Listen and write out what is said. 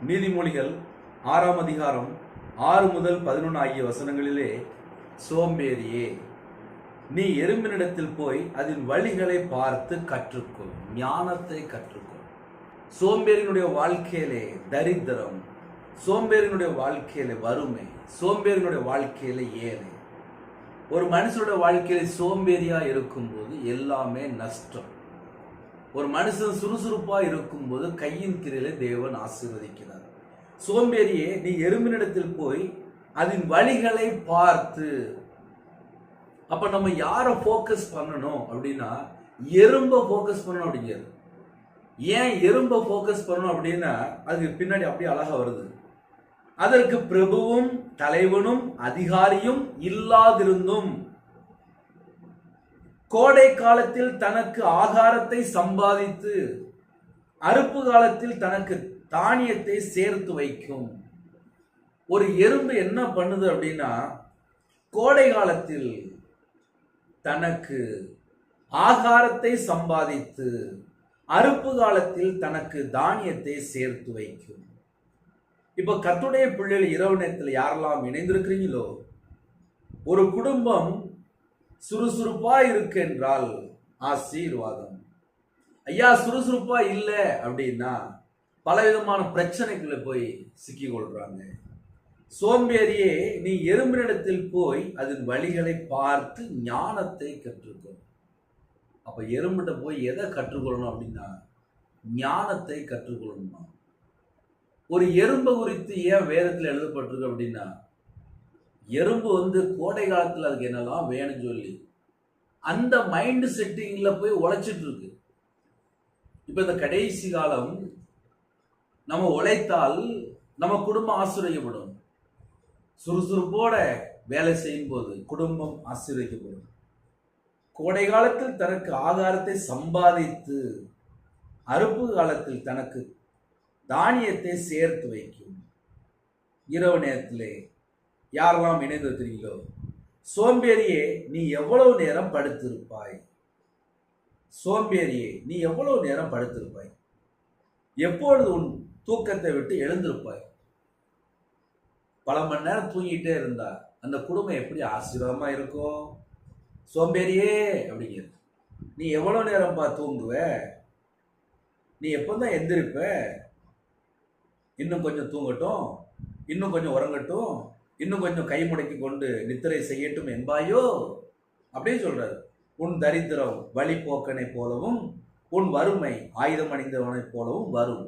நீதிமொழிகள் 6ஆம் அதிகாரம் 6 முதல் 11 ஆகிய வசனங்களிலே, சோம்பேறியே, நீ எறும்பினிடத்தில் போய் அதன் வழிகளை பார்த்து கற்றுக்கொள், ஞானத்தை கற்றுக்கொள். சோம்பேறியினுடைய வாழ்க்கையிலே தரித்திரம், சோம்பேறியினுடைய வாழ்க்கையில வறுமை, சோம்பேறியினுடைய வாழ்க்கையில ஏழை. ஒரு மனுஷனுடைய வாழ்க்கையில சோம்பேறியா இருக்கும்போது எல்லாமே நஷ்டம். ஒரு மனுஷன் சுறுசுறுப்பா இருக்கும்போது கையின் கீழே தேவன் ஆசீர்வதிக்கிறார். சோம்பேறியே, நீ எறும்பினிடத்தில் போய் அதன் வழிகளை பார்த்து. அப்ப நம்ம யாரை போக்கஸ் பண்ணணும் அப்படின்னா, எறும்ப போக்கஸ் பண்ணணும் அப்படிங்கிறது. ஏன் எறும்ப போக்கஸ் பண்ணணும் அப்படின்னா, அதுக்கு பின்னாடி அப்படியே அழகா வருது. அதற்கு பிரபுவும் தலைவனும் அதிகாரியும் இல்லாதிருந்தும் கோடை காலத்தில் தனக்கு ஆகாரத்தை சம்பாதித்து அறுப்பு காலத்தில் தனக்கு தானியத்தை சேர்த்து வைக்கும். ஒரு எறும்பு என்ன பண்ணுது அப்படின்னா, கோடை காலத்தில் தனக்கு ஆகாரத்தை சம்பாதித்து அறுப்பு காலத்தில் தனக்கு தானியத்தை சேர்த்து வைக்கும். இப்ப கர்த்தருடைய பிள்ளைகள் இரவு நேரத்தில் யாரெல்லாம் இணைந்திருக்கிறீங்களோ, ஒரு குடும்பம் சுறுசுறுப்பா இருக்கு என்றால் ஆசீர்வாதம். ஐயா, சுறுசுறுப்பா இல்லை அப்படின்னா பலவிதமான பிரச்சனைகளை போய் சிக்கி கொள்றாங்க. சோம்பேறியே, நீ எறும்பினிடத்தில் போய் அதன் வழிகளை பார்த்து ஞானத்தை கற்றுக்கொள். அப்ப எறும்பிட்ட போய் எதை கற்றுக்கொள்ளணும் அப்படின்னா, ஞானத்தை கற்றுக்கொள்ளணும். ஒரு எறும்பு குறித்து ஏன் வேதத்தில் எழுதப்பட்டிருக்கு அப்படின்னா, எறும்பு கோடை காலத்தில் அதுக்கு என்னெல்லாம் வேணும்னு சொல்லி அந்த மைண்ட் செட்டிங்ல போய் உழைச்சிட்டு இருக்கு. இப்ப இந்த கடைசி காலம் நம்ம உழைத்தால் நம்ம குடும்பம் ஆசீர்வதிக்கப்படும். சுறுசுறுப்போட வேலை செய்யும் போது குடும்பம் ஆசீர்வதிக்கப்படும். கோடை காலத்தில் தனக்கு ஆகாரத்தை சம்பாதித்து அறுப்பு காலத்தில் தனக்கு தானியத்தை சேர்த்து வைக்கும். இரவு நேரத்திலே யாரெல்லாம் இணைந்து இருக்கிறீங்களோ, சோம்பேறியே, நீ எவ்வளவு நேரம் படுத்திருப்பாய்? சோம்பேறியே, நீ எவ்வளவு நேரம் படுத்திருப்பாய்? எப்பொழுது உன் தூக்கத்தை விட்டு எழுந்திருப்பாய்? பல மணி நேரம் தூங்கிட்டே இருந்தா அந்த குடும்பம் எப்படி ஆசீர்வாதமா இருக்கும்? சோம்பேறியே அப்படிங்கிறது. நீ எவ்வளவு நேரம் தூங்குவ? நீ எப்பதான் எந்திரிப்ப? இன்னும் கொஞ்சம் தூங்கட்டும், இன்னும் கொஞ்சம் உறங்கட்டும், இன்னும் கொஞ்சம் கை முடக்கி கொண்டு நித்திரை செய்யட்டும் என்பாயோ அப்படின்னு சொல்றாரு. உன் தரித்திரம் வழிபோக்கனை போலவும் உன் வறுமை ஆயுதம் அணிந்தவனை போலவும் வரும்.